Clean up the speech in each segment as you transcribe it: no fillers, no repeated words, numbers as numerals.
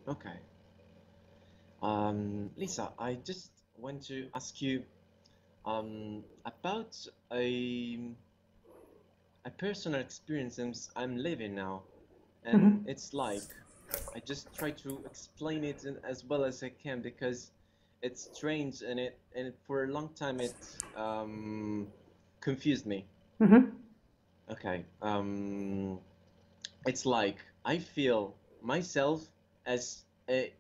Okay. Lisa, I just want to ask you about a a personal experience I'm living now, and Hmm. it's like I just try to explain it as well as I can because it's strange and it for a long time it confused me. Hmm. Okay, it's like I feel myself as a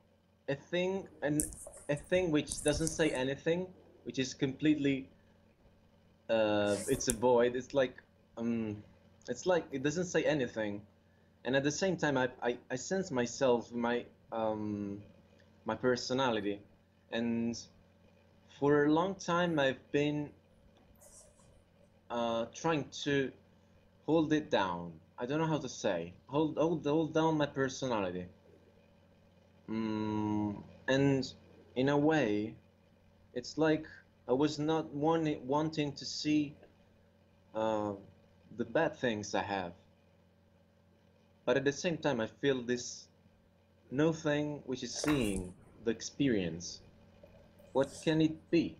thing and a thing which doesn't say anything, which is completely it's a void. Um it's like it doesn't say anything, and at the same time I sense myself, my personality, and for a long time I've been trying to hold it down. I don't know how to say hold down my personality. And in a way, it's like I was not wanting to see uh, the bad things I have, but at the same time I feel this no thing which is seeing the experience. What can it be?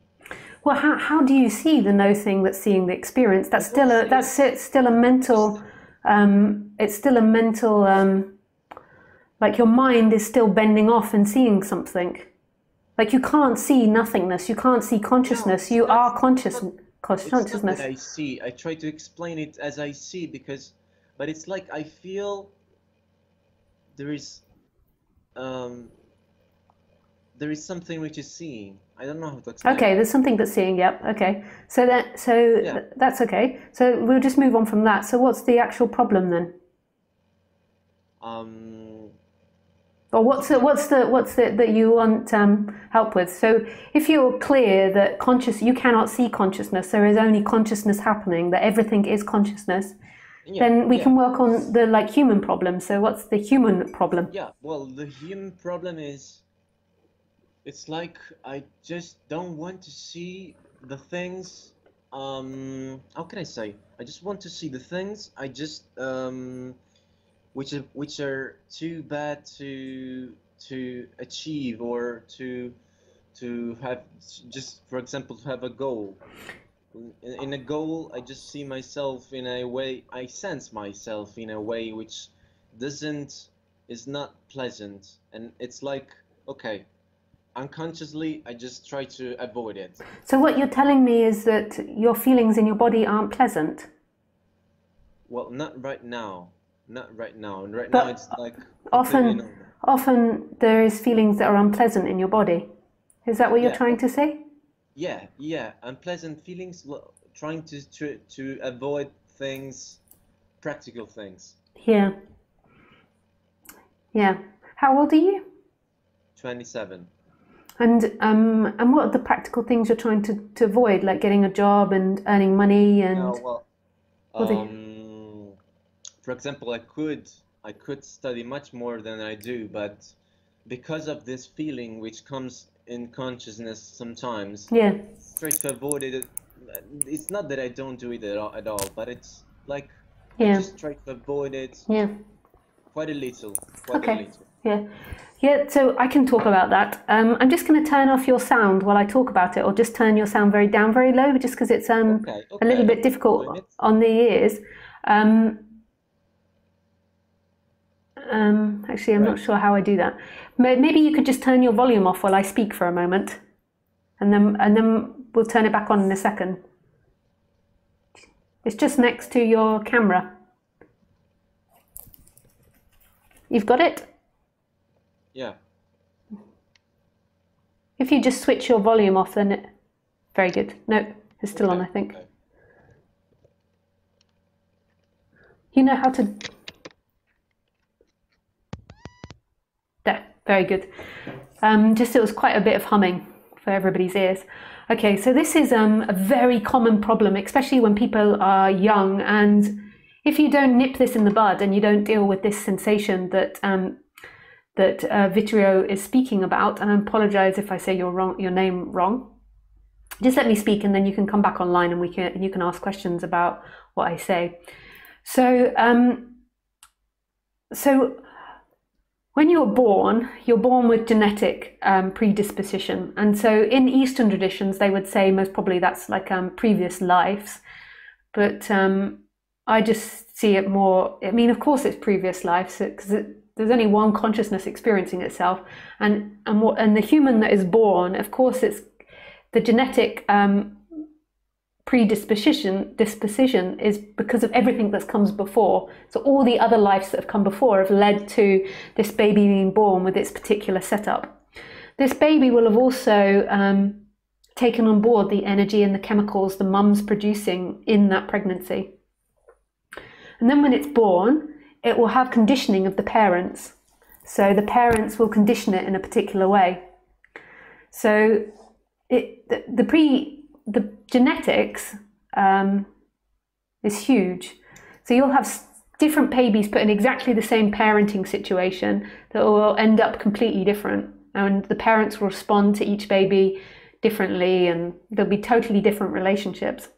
Well, how do you see the no thing that's seeing the experience? I don't see it. It's still a Just mental, it's still a mental, like your mind is still bending off and seeing something. Like you can't see nothingness, you can't see no, consciousness, you are it's not. It's not that consciousness. I see. I try to explain it as I see because, but it's like I feel there is um there is something which is seeing. I don't know how to explain. Okay, there's something that's seeing, yep, okay. Yeah. That's okay. So we'll just move on from that. So what's the actual problem then? Um. Or The, what's the that you want help with? So if you're clear that you cannot see consciousness, there is only consciousness happening, that everything is consciousness, yeah. then we Yeah. can work on the like human problem. So what's the human problem? Yeah. Well, the human problem is it's like I just don't want to see the things. How can I say? I just want to see the things. I just which are too bad to achieve or to have, just for example, to have a goal. In a goal, I just see myself in a way, I sense myself in a way which doesn't is not pleasant, and it's like, okay, unconsciously I just try to avoid it. So what you're telling me is that your feelings in your body aren't pleasant, Well, not right now, and right now but it's like completely often normal. often there is feelings that are unpleasant in your body. Is that what you're Yeah, trying to say? yeah, unpleasant feelings, trying to avoid things, practical things. Yeah, yeah. How old are you? 27. And what are the practical things you're trying to avoid, like getting a job and earning money Yeah, and well, what the um, for example, I could study much more than I do, but because of this feeling which comes in consciousness sometimes, yeah, try to avoid it. It's not that I don't do it at all, but it's like I yeah, just try to avoid it yeah. quite a little, quite a Okay, little. yeah, yeah. So I can talk about that. I'm just going to turn off your sound while I talk about it, or just turn your sound very down, very low, just because it's Okay, a little okay, bit I'm doing difficult it. on the ears. Um, Actually, I'm not Right. sure how I do that. Maybe you could just turn your volume off while I speak for a moment, and then we'll turn it back on in a second. It's just next to your camera. You've got it? Yeah. If you just switch your volume off, then it. Very good. No, it's still on, I Okay. think. Okay. You know how to. There, very good. Just it was quite a bit of humming for everybody's ears. Okay, so this is a very common problem, especially when people are young. And if you don't nip this in the bud and you don't deal with this sensation that Vitrio is speaking about, and I apologize if I say your name wrong. Just let me speak, and then you can come back online, and you can ask questions about what I say. So so When you're born with genetic predisposition. And so in Eastern traditions, they would say most probably that's like previous lives. But I just see it more, I mean, of course it's previous lives, because there's only one consciousness experiencing itself. And the human that is born, of course, it's the genetic predisposition is because of everything that's comes before. So all the other lives that have come before have led to this baby being born with its particular setup. This baby will have also taken on board the energy and the chemicals the mum's producing in that pregnancy. And then when it's born, it will have conditioning of the parents. So the parents will condition it in a particular way. So the genetics is huge. So you'll have different babies put in exactly the same parenting situation that will end up completely different. And the parents will respond to each baby differently, and there'll be totally different relationships.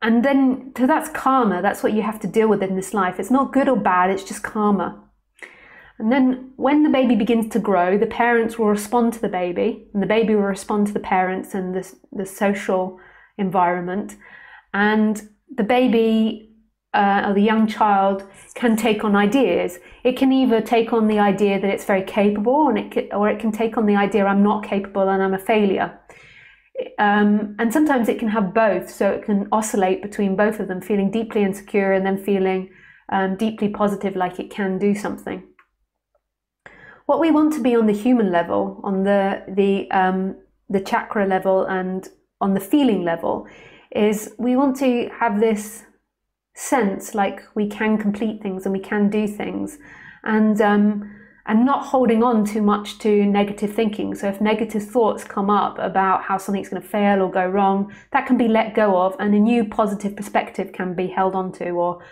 And then, so that's karma. That's what you have to deal with in this life. It's not good or bad, it's just karma. And then when the baby begins to grow, the parents will respond to the baby, and the baby will respond to the parents and the social environment. And the baby or the young child can take on ideas. It can either take on the idea that it's very capable, or it can take on the idea I'm not capable and I'm a failure. And sometimes it can have both, so it can oscillate between both of them, feeling deeply insecure and then feeling deeply positive, like it can do something. What we want to be on the human level, on the chakra level and on the feeling level, is we want to have this sense like we can complete things and we can do things, and not holding on too much to negative thinking. So if negative thoughts come up about how something's going to fail or go wrong, that can be let go of, and a new positive perspective can be held onto or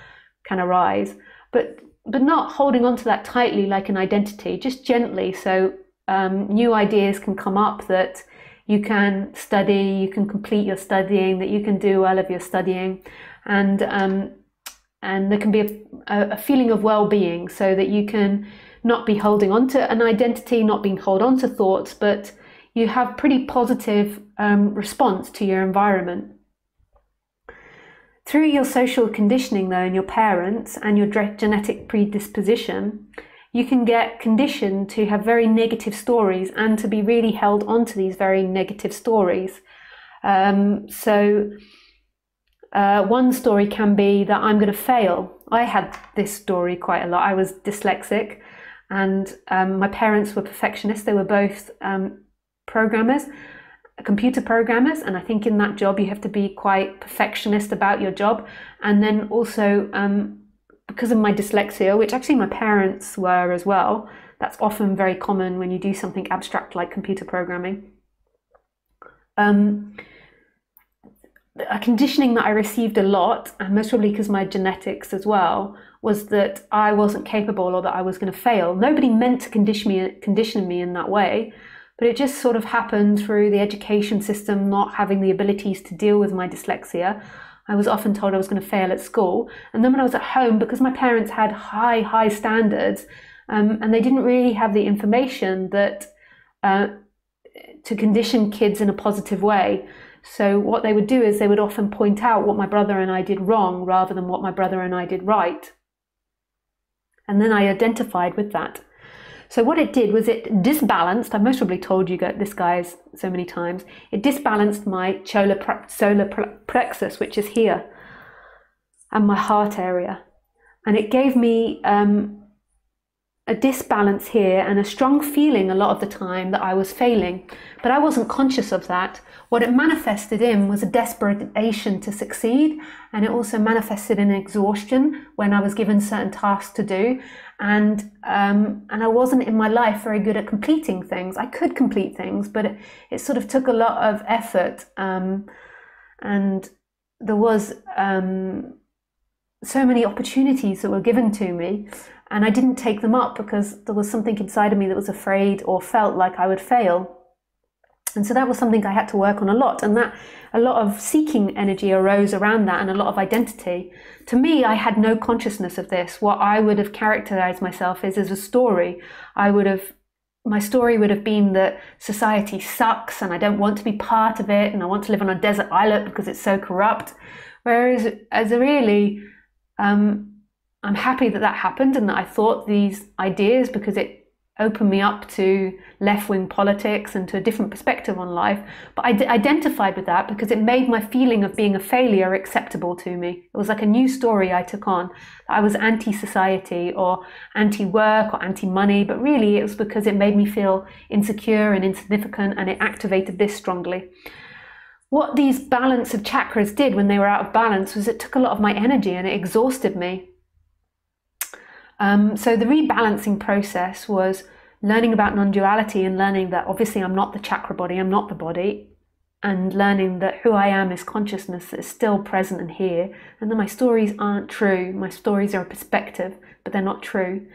can arise. But not holding on to that tightly like an identity, just gently. So new ideas can come up that you can study, you can complete your studying, that you can do all of your studying, and there can be a feeling of well-being, so that you can not be holding on to an identity, not being held on to thoughts, but you have pretty positive response to your environment. Through your social conditioning, though, and your parents and your genetic predisposition, you can get conditioned to have very negative stories and to be really held onto these very negative stories. One story can be that I'm going to fail. I had this story quite a lot. I was dyslexic, and my parents were perfectionists. They were both programmers, computer programmers, and I think in that job you have to be quite perfectionist about your job. And then also because of my dyslexia, which actually my parents were as well, that's often very common when you do something abstract like computer programming. A conditioning that I received a lot, and most probably because my genetics as well, was that I wasn't capable, or that I was going to fail. Nobody meant to condition me in that way, but it just sort of happened through the education system not having the abilities to deal with my dyslexia. I was often told I was going to fail at school. And then when I was at home, because my parents had high standards, and they didn't really have the information that to condition kids in a positive way. So what they would do is they would often point out what my brother and I did wrong rather than what my brother and I did right. And then I identified with that. So what it did was it disbalanced, I've most probably told you this, guys, so many times, it disbalanced my solar plexus, which is here, and my heart area. And it gave me a disbalance here and a strong feeling a lot of the time that I was failing. But I wasn't conscious of that. What it manifested in was a desperation to succeed, and it also manifested in exhaustion when I was given certain tasks to do. And I wasn't in my life very good at completing things. I could complete things, but it sort of took a lot of effort. And there was so many opportunities that were given to me, and I didn't take them up because there was something inside of me that was afraid or felt like I would fail. And so that was something I had to work on a lot, and that a lot of seeking energy arose around that, and a lot of identity. To me, I had no consciousness of this. What I would have characterized myself as a story. My story would have been that society sucks and I don't want to be part of it, and I want to live on a desert island because it's so corrupt. Whereas, as really, I'm happy that that happened and that I thought these ideas, because it opened me up to left-wing politics and to a different perspective on life. But I identified with that because it made my feeling of being a failure acceptable to me. It was like a new story I took on. I was anti-society or anti-work or anti-money, but really it was because it made me feel insecure and insignificant, and it activated this strongly. What these balance of chakras did when they were out of balance was it took a lot of my energy and it exhausted me. So the rebalancing process was learning about non-duality and learning that obviously I'm not the chakra body, I'm not the body, and learning that who I am is consciousness that is still present and here, and that my stories aren't true. My stories are a perspective, but they're not true.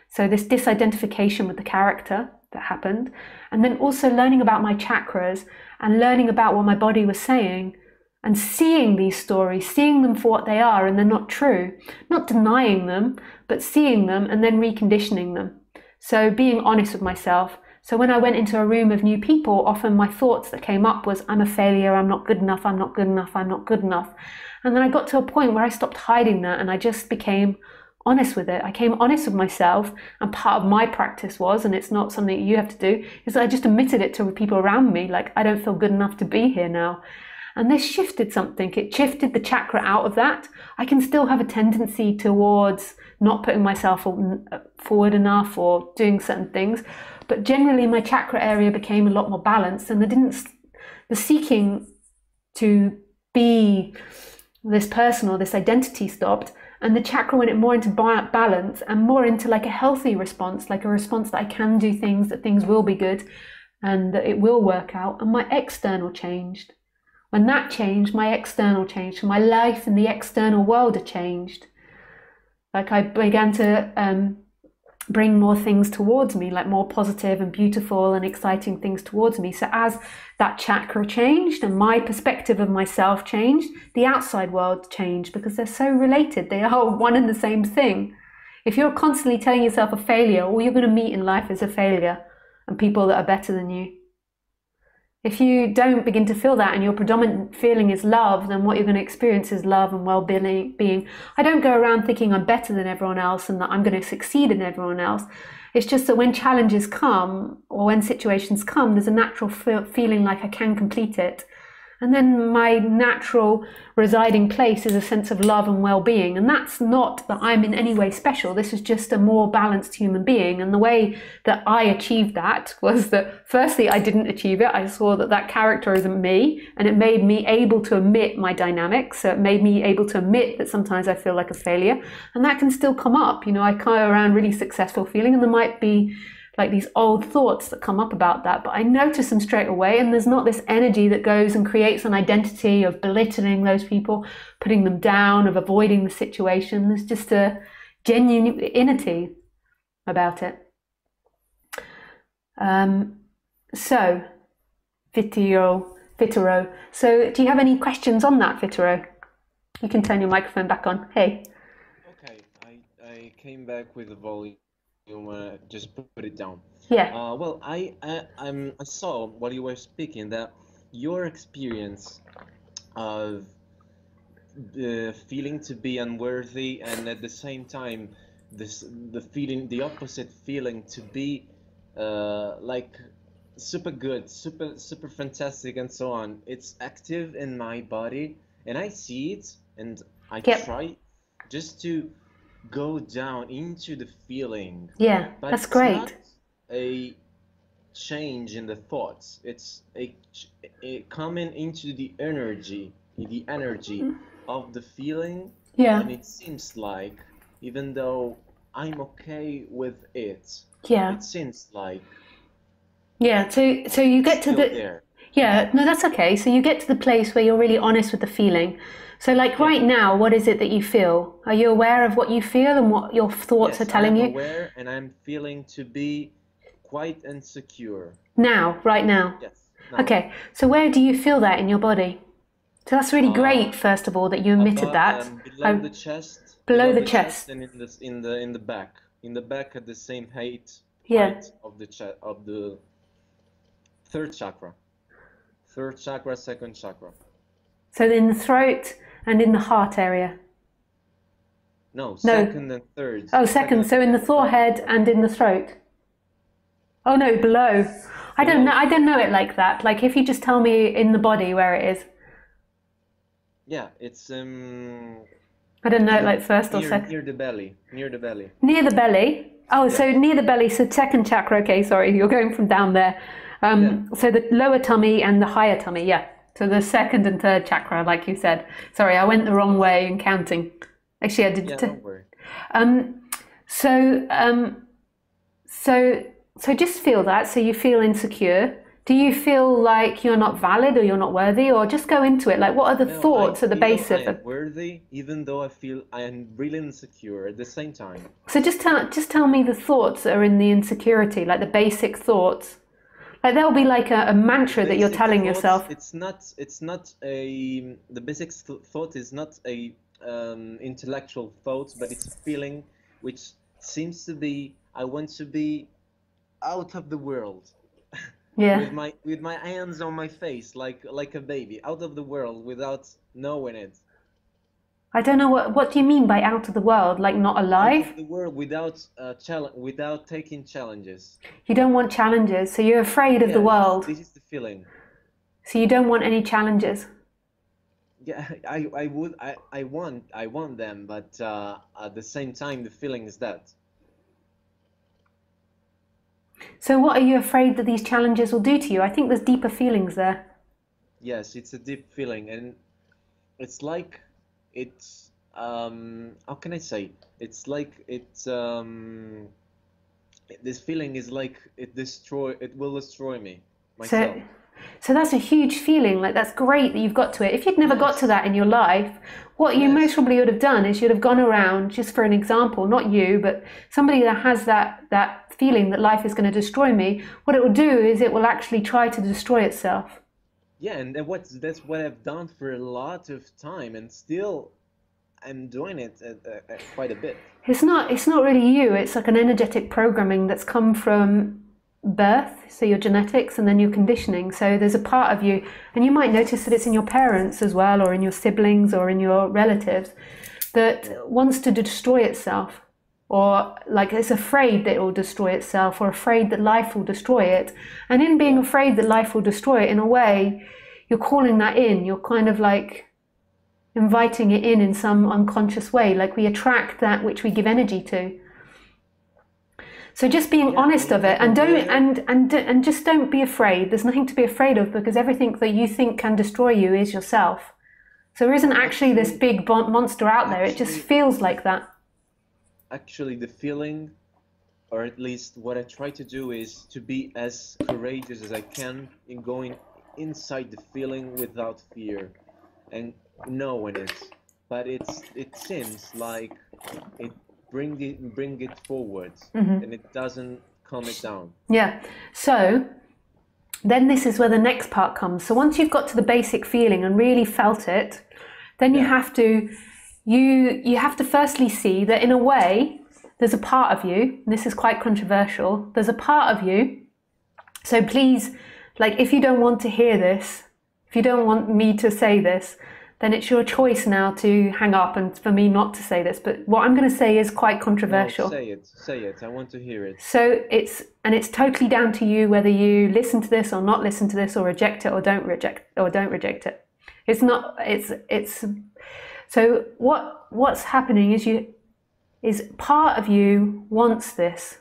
So this disidentification with the character that happened, and then also learning about my chakras and learning about what my body was saying, and seeing these stories, seeing them for what they are, and they're not true, not denying them, but seeing them and then reconditioning them. So being honest with myself. So when I went into a room of new people, often my thoughts that came up was, I'm a failure, I'm not good enough, I'm not good enough, I'm not good enough. And then I got to a point where I stopped hiding that and I just became honest with it. I became honest with myself, and part of my practice was, and it's not something you have to do, is that I just admitted it to people around me, like, I don't feel good enough to be here now. And this shifted something. It shifted the chakra out of that. I can still have a tendency towards not putting myself forward enough or doing certain things, but generally my chakra area became a lot more balanced, and the seeking to be this person or this identity stopped, and the chakra went more into balance and more into like a healthy response, like a response that I can do things, that things will be good and that it will work out. And my external changed. When that changed, my external changed. My life and the external world had changed. Like I began to bring more things towards me, like more positive and beautiful and exciting things towards me. So as that chakra changed and my perspective of myself changed, the outside world changed, because they're so related. They are one and the same thing. If you're constantly telling yourself a failure, all you're going to meet in life is a failure and people that are better than you. If you don't begin to feel that and your predominant feeling is love, then what you're going to experience is love and well-being. I don't go around thinking I'm better than everyone else and that I'm going to succeed in everyone else. It's just that when challenges come or when situations come, there's a natural feeling like I can complete it. And then my natural residing place is a sense of love and well-being. And that's not that I'm in any way special. This is just a more balanced human being. And the way that I achieved that was that, firstly, I didn't achieve it. I saw that that character isn't me. And it made me able to admit my dynamics. So it made me able to admit that sometimes I feel like a failure. And that can still come up. You know, I go around really successful feeling, and there might be like these old thoughts that come up about that, but I notice them straight away, and there's not this energy that goes and creates an identity of belittling those people, putting them down, of avoiding the situation. There's just a genuinity about it. So, Vitero. So do you have any questions on that, Vitero? You can turn your microphone back on. Hey. Okay, I came back with the volume. Just put it down. Yeah. Well, I saw while you were speaking that your experience of the feeling to be unworthy, and at the same time the opposite feeling to be like super good, super fantastic, and so on. It's active in my body, and I see it, and I try just to go down into the feeling. Yeah, but that's it's great. Not a change in the thoughts. It's a coming into the energy of the feeling. Yeah. And it seems like, even though I'm okay with it, yeah, it seems like yeah. So you get to the there. Yeah, no, that's okay. So you get to the place where you're really honest with the feeling. So like right now, what is it that you feel? Are you aware of what you feel and what your thoughts are telling you? I'm aware, and I'm feeling to be quite insecure. Now, right now? Yes. No. Okay, so where do you feel that in your body? So that's really great, first of all, that you emitted that. Below the chest. Below the chest. And in the back. In the back at the same height Yeah. of the third chakra. Third chakra, second chakra. So in the throat and in the heart area. No, second and third. Oh, second. So in the forehead and in the throat. Oh no, below. I don't know. I don't know it like that. Like if you just tell me in the body where it is. Yeah, it's I don't know it like first or second. Near the belly. Near the belly. Oh, yeah. So near the belly. So second chakra. Okay, sorry, you're going from down there. So the lower tummy and the higher tummy. Yeah. So the second and third chakra, like you said. Sorry, I went the wrong way in counting. Actually, I did. Yeah, don't worry. So just feel that. So you feel insecure. Do you feel like you're not valid or you're not worthy, or just go into it? Like, what are the thoughts at the base of it? I am worthy, even though I feel I am really insecure at the same time. So just tell me the thoughts that are in the insecurity, like the basic thoughts. Like there'll be like a mantra that you're telling yourself. The basic thought is not a intellectual thought, but it's a feeling which seems to be, I want to be out of the world. Yeah. with my hands on my face, like a baby, out of the world without knowing it. I don't know what do you mean by out of the world? Like not alive? Out of the world without taking challenges. You don't want challenges, so you're afraid of the world. This is the feeling. So you don't want any challenges. Yeah, I want them, but at the same time the feeling is that. So what are you afraid that these challenges will do to you? I think there's deeper feelings there. Yes, it's a deep feeling, and it's like how can I say? It's like this feeling is like it will destroy me, myself. So that's a huge feeling. Like that's great that you've got to it. If you'd never got to that in your life, what you most probably would have done is you'd have gone around, just for an example, not you, but somebody that has that feeling that life is going to destroy me. What it will do is it will actually try to destroy itself. Yeah, and that's what I've done for a lot of time, and still I'm doing it quite a bit. It's not really you. It's like an energetic programming that's come from birth, so your genetics, and then your conditioning. So there's a part of you, and you might notice that it's in your parents as well, or in your siblings, or in your relatives, that wants to destroy itself, or like it's afraid that it will destroy itself, or afraid that life will destroy it. And in being afraid that life will destroy it, in a way, you're calling that in. You're kind of like inviting it in some unconscious way. Like we attract that which we give energy to. So just being honest of it, and just don't be afraid. There's nothing to be afraid of, because everything that you think can destroy you is yourself. So there isn't actually this big monster out there. It just feels like that. Actually, the feeling, or at least what I try to do, is to be as courageous as I can in going inside the feeling without fear and knowing it. But it seems like it bring it forward, and it doesn't calm it down. Yeah. So then this is where the next part comes. So once you've got to the basic feeling and really felt it, then you have to firstly see that in a way there's a part of you, and this is quite controversial, there's a part of you. So please, like if you don't want to hear this, if you don't want me to say this, then it's your choice now to hang up and for me not to say this. But what I'm going to say is quite controversial. No, say it. I want to hear it. So it's totally down to you whether you listen to this or not listen to this, or reject it or don't reject it. So what's happening is part of you wants this.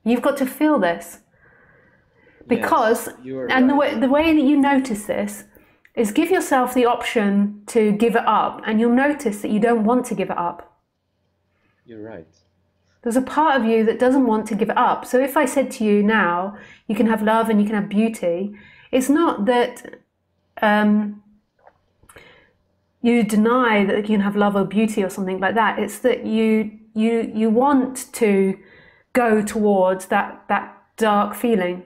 You've got to feel this. Because, and the way that you notice this is give yourself the option to give it up, and you'll notice that you don't want to give it up. You're right. There's a part of you that doesn't want to give it up. So if I said to you now, you can have love and you can have beauty, it's not that you deny that you can have love or beauty or something like that. It's that you want to go towards that dark feeling.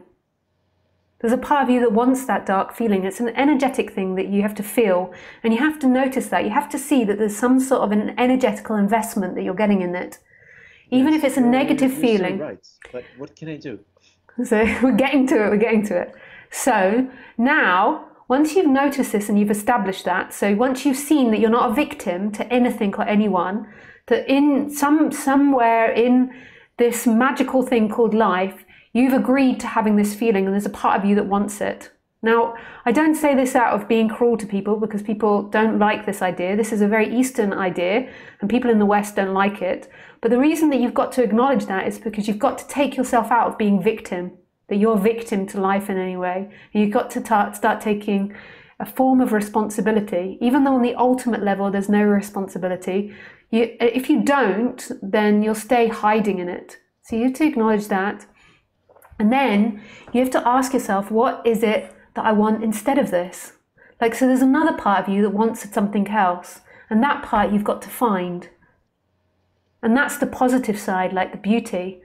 There's a part of you that wants that dark feeling. It's an energetic thing that you have to feel, and you have to notice that. You have to see that there's some sort of an energetical investment that you're getting in it. Even if it's a negative feeling. So right, but what can I do? So we're getting to it. So now, once you've noticed this and you've established that, so once you've seen that you're not a victim to anything or anyone, that in somewhere in this magical thing called life, you've agreed to having this feeling, and there's a part of you that wants it. Now, I don't say this out of being cruel to people, because people don't like this idea. This is a very Eastern idea, and people in the West don't like it. But the reason that you've got to acknowledge that is because you've got to take yourself out of being victim, that you're victim to life in any way. And you've got to start taking a form of responsibility, even though on the ultimate level there's no responsibility. If you don't, then you'll stay hiding in it. So you have to acknowledge that. And then you have to ask yourself, what is it that I want instead of this? Like, so there's another part of you that wants something else, and that part you've got to find. And that's the positive side, like the beauty.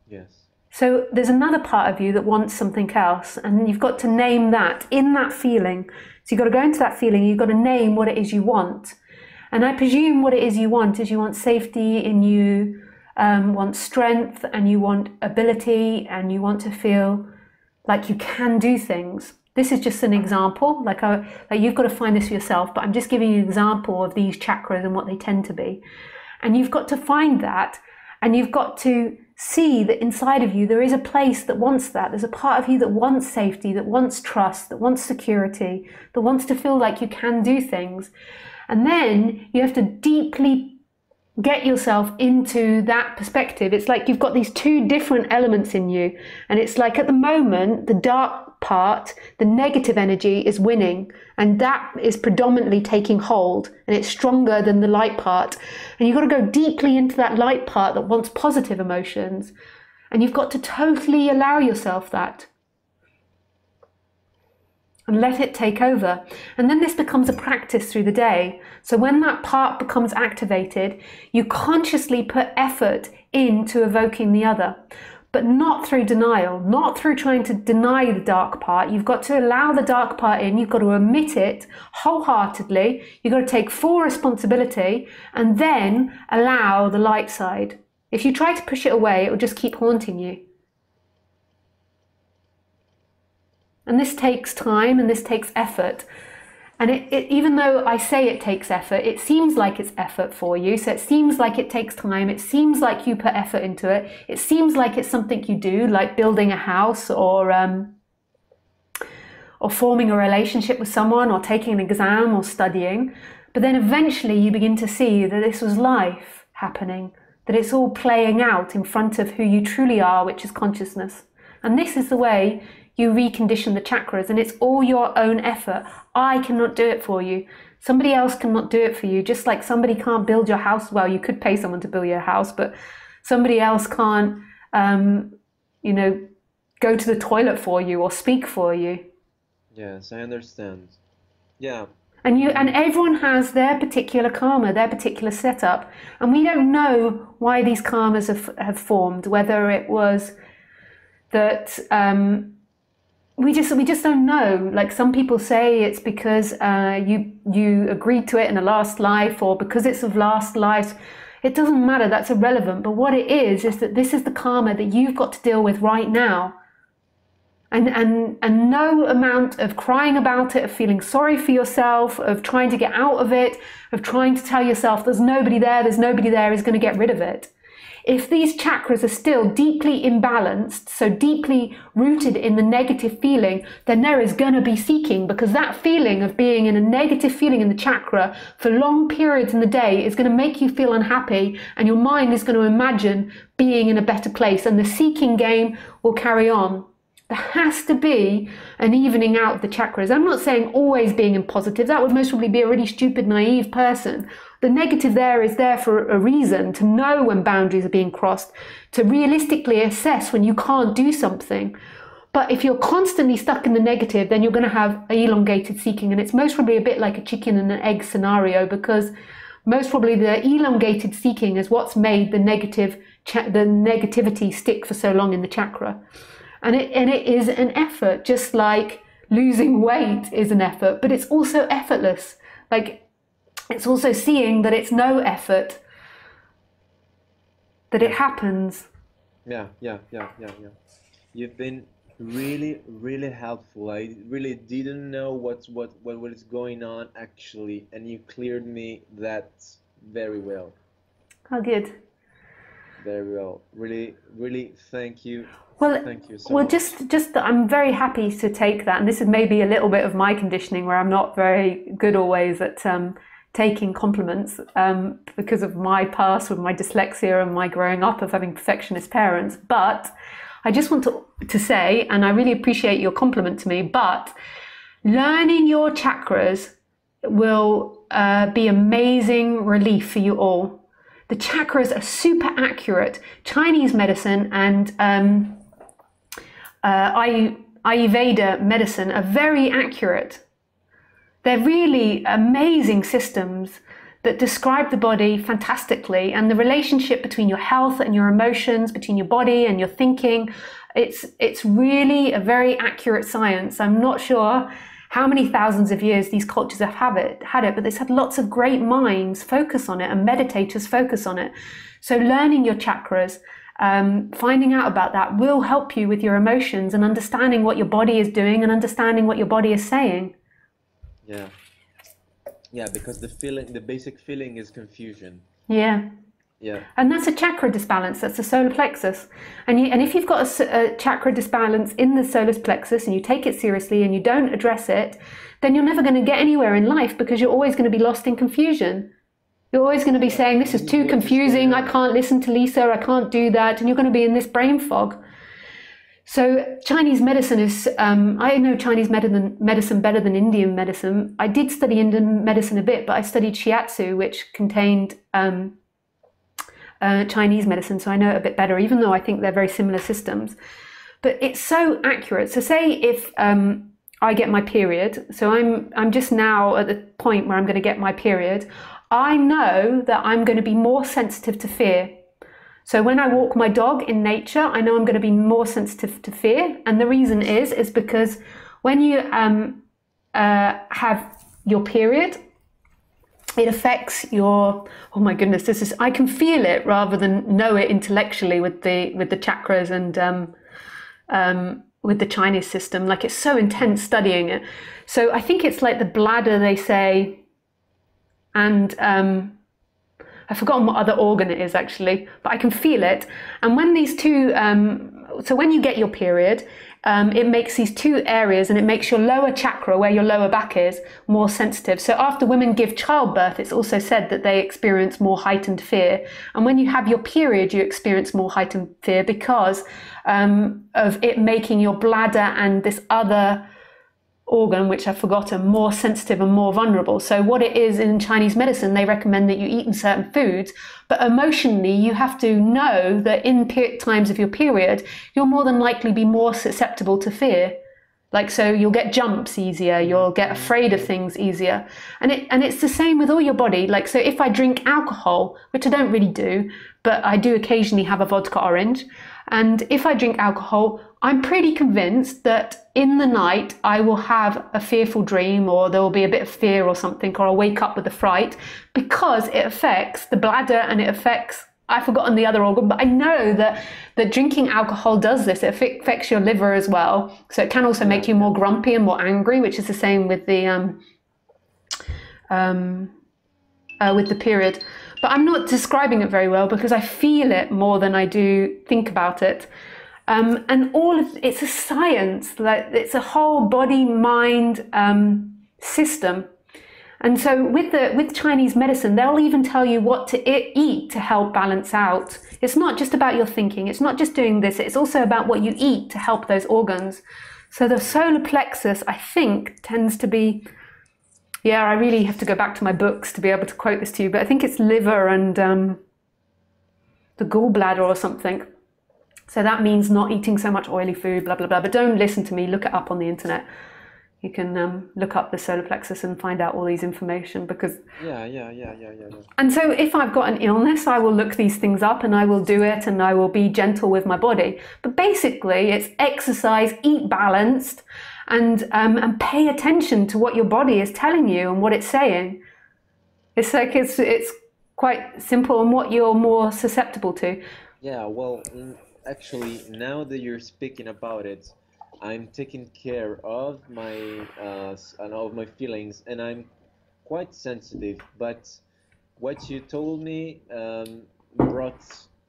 Yes. So there's another part of you that wants something else, and you've got to name that in that feeling. So you've got to go into that feeling, you've got to name what it is you want. And I presume what it is you want is you want safety, and you want strength, and you want ability, and you want to feel like you can do things. This is just an example, like you've got to find this for yourself, but I'm just giving you an example of these chakras and what they tend to be. And you've got to find that, and you've got to see that inside of you there is a place that wants that. There's a part of you that wants safety, that wants trust, that wants security, that wants to feel like you can do things. And then you have to deeply get yourself into that perspective. It's like you've got these two different elements in you, and it's like at the moment the dark part, the negative energy, is winning, and that is predominantly taking hold, and it's stronger than the light part. And you've got to go deeply into that light part that wants positive emotions, and you've got to totally allow yourself that and let it take over. And then this becomes a practice through the day. So when that part becomes activated, you consciously put effort into evoking the other, but not through denial, not through trying to deny the dark part. You've got to allow the dark part in, you've got to admit it wholeheartedly, you've got to take full responsibility, and then allow the light side. If you try to push it away, it will just keep haunting you. And this takes time, and this takes effort. And even though I say it takes effort, it seems like it's effort for you. So it seems like it takes time. It seems like you put effort into it. It seems like it's something you do, like building a house, or forming a relationship with someone, or taking an exam, or studying. But then eventually you begin to see that this was life happening, that it's all playing out in front of who you truly are, which is consciousness. And this is the way you recondition the chakras, and it's all your own effort. I cannot do it for you. Somebody else cannot do it for you. Just like somebody can't build your house. Well, you could pay someone to build your house, but somebody else can't, go to the toilet for you or speak for you. Yes, I understand. Yeah. And everyone has their particular karma, their particular setup, and we don't know why these karmas have formed. Whether it was that we just don't know. Like some people say it's because you agreed to it in a last life, or because it's of last life. It doesn't matter, that's irrelevant. But what it is that this is the karma that you've got to deal with right now. And no amount of crying about it, of feeling sorry for yourself, of trying to get out of it, of trying to tell yourself there's nobody there is going to get rid of it. If these chakras are still deeply imbalanced, so deeply rooted in the negative feeling, then there is going to be seeking, because that feeling of being in a negative feeling in the chakra for long periods in the day is going to make you feel unhappy, and your mind is going to imagine being in a better place, and the seeking game will carry on. There has to be an evening out of the chakras. I'm not saying always being in positive. That would most probably be a really stupid, naive person. The negative there is there for a reason, to know when boundaries are being crossed, to realistically assess when you can't do something. But if you're constantly stuck in the negative, then you're going to have elongated seeking. And it's most probably a bit like a chicken and an egg scenario, because most probably the elongated seeking is what's made the negativity stick for so long in the chakra. And it is an effort, just like losing weight is an effort, but it's also effortless. Like, it's also seeing that it's no effort, that it happens. Yeah. You've been really, really helpful. I really didn't know what is going on actually, and you cleared me that very well. Oh, good. Very well. Really, really thank you. Well, Thank you so much. just that I'm very happy to take that, and this is maybe a little bit of my conditioning where I'm not very good always at taking compliments because of my past with my dyslexia and my growing up of having perfectionist parents. But I just want to say, and I really appreciate your compliment to me, but learning your chakras will be amazing relief for you all. The chakras are super accurate. Chinese medicine and Ayurveda medicine are very accurate. They're really amazing systems that describe the body fantastically, and the relationship between your health and your emotions, between your body and your thinking. It's really a very accurate science. I'm not sure how many thousands of years these cultures have had it, but they've had lots of great minds focus on it and meditators focus on it. So learning your chakras, finding out about that will help you with your emotions and understanding what your body is doing and understanding what your body is saying. Yeah, because the basic feeling is confusion. Yeah. And that's a chakra disbalance. That's the solar plexus. And if you've got a chakra disbalance in the solar plexus and you take it seriously and you don't address it, then you're never going to get anywhere in life, because you're always going to be lost in confusion. You're always going to be saying, this is too confusing, I can't listen to Lisa, I can't do that, and you're going to be in this brain fog. So Chinese medicine is, I know Chinese medicine better than Indian medicine. I did study Indian medicine a bit, but I studied shiatsu, which contained Chinese medicine, so I know it a bit better, even though I think they're very similar systems. But it's so accurate. So say if I get my period, so I'm just now at the point where I'm going to get my period, I know that I'm going to be more sensitive to fear. So when I walk my dog in nature, I know I'm going to be more sensitive to fear. And the reason is because when you have your period, it affects your, oh my goodness, I can feel it rather than know it intellectually with the chakras and with the Chinese system. Like, it's so intense studying it. So I think it's like the bladder, they say, and I've forgotten what other organ it is actually, but I can feel it. And when these two, so when you get your period, it makes these two areas, and it makes your lower chakra, where your lower back is, more sensitive. So after women give childbirth, it's also said that they experience more heightened fear. And when you have your period, you experience more heightened fear because of it making your bladder and this other organ, which I've forgotten, more sensitive and more vulnerable. So what it is in Chinese medicine, they recommend that you eat in certain foods, but emotionally you have to know that in times of your period, you'll more than likely be more susceptible to fear. Like, so you'll get jumps easier, you'll get afraid of things easier. And it's the same with all your body. Like, so if I drink alcohol, which I don't really do, but I do occasionally have a vodka orange, and if I drink alcohol, I'm pretty convinced that in the night I will have a fearful dream, or there will be a bit of fear or something, or I'll wake up with a fright, because it affects the bladder and it affects, I've forgotten the other organ, but I know that drinking alcohol does this. It affects your liver as well. So it can also make you more grumpy and more angry, which is the same with the period. But I'm not describing it very well because I feel it more than I do think about it. And it's a science, like it's a whole body mind system. And so with Chinese medicine, they'll even tell you what to eat to help balance out. It's not just about your thinking. It's not just doing this. It's also about what you eat to help those organs. So the solar plexus, I think, tends to be, yeah, I really have to go back to my books to be able to quote this to you, but I think it's liver and the gallbladder or something. So that means not eating so much oily food, blah, blah, blah. But don't listen to me. Look it up on the internet. You can look up the solar plexus and find out all these information because. Yeah. And so if I've got an illness, I will look these things up and I will do it and I will be gentle with my body. But basically, it's exercise, eat balanced, and pay attention to what your body is telling you and what it's saying. It's like it's quite simple and what you're more susceptible to. Yeah, well, actually, now that you're speaking about it, I'm taking care of my and of my feelings, and I'm quite sensitive. But what you told me brought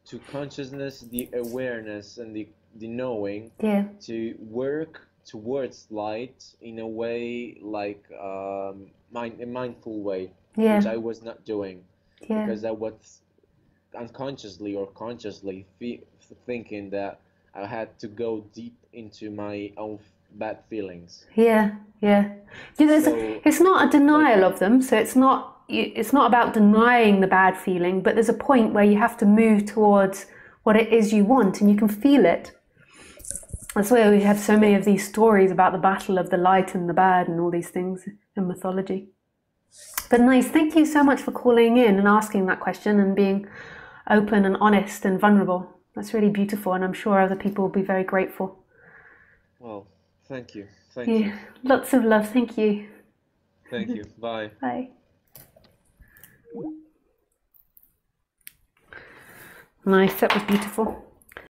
to consciousness the awareness and the knowing Yeah. to work towards light in a way like a mindful way, Yeah. which I was not doing Yeah. because I was unconsciously or consciously thinking that I had to go deep into my own bad feelings. Yeah. Yeah. So, It's not a like, denial of them, so it's not about denying the bad feeling, but there's a point where you have to move towards what it is you want and you can feel it. That's why we have so many of these stories about the battle of the light and the bad and all these things in mythology. But nice, thank you so much for calling in and asking that question and being open and honest and vulnerable. That's really beautiful, and I'm sure other people will be very grateful. well, thank you. Thank you. Lots of love. Thank you. Thank you. Bye. Bye. Nice, that was beautiful.